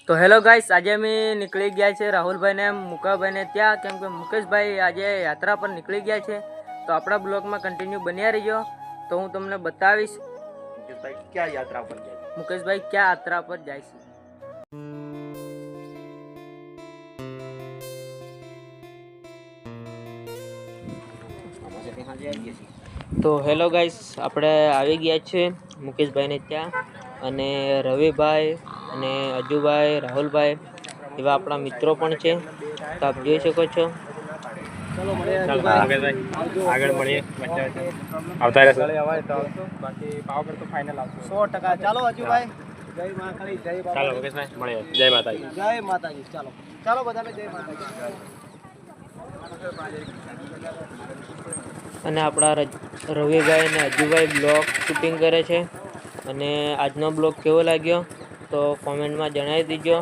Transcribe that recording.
તો hello guys, આજે અમે નીકળી ગયા છે રાહુલભાઈ ને મુકાભાઈ ને ત્યાં, કેમ કે મુકેશભાઈ આજે યાત્રા પર નીકળી ગયા છે. તો આપણા બ્લોગમાં કન્ટિન્યુ બન્યા રહીજો, તો હું તમને બતાવીશ મુકેશભાઈ ક્યાં યાત્રા પર જાય છે. તો હેલો ગાઈસ, આપણે આવી ગયા છે મુકેશભાઈ ને ત્યાં, અને રવિભાઈ અને અજુભાઈ, રાહુલભાઈ એવા આપણા મિત્રો પણ છે. તો આપ જોઈ શકો છો. આગળ મળીએ. આવતા રહેશે. બાકી પાવાગઢ તો ફાઇનલ આવશે 100%. ચાલો અજુભાઈ, જય માતાજી. ચાલો મુકેશભાઈ મળીએ. જય માતાજી. જય માતાજી. ચાલો ચાલો બધાને જય માતાજી. અને આપણા રવિભાઈ અને અજુભાઈ બ્લોગ શૂટિંગ કરે છે. અને આજનો બ્લોગ કેવો લાગ્યો તો કોમેન્ટમાં જણાવી દીજો.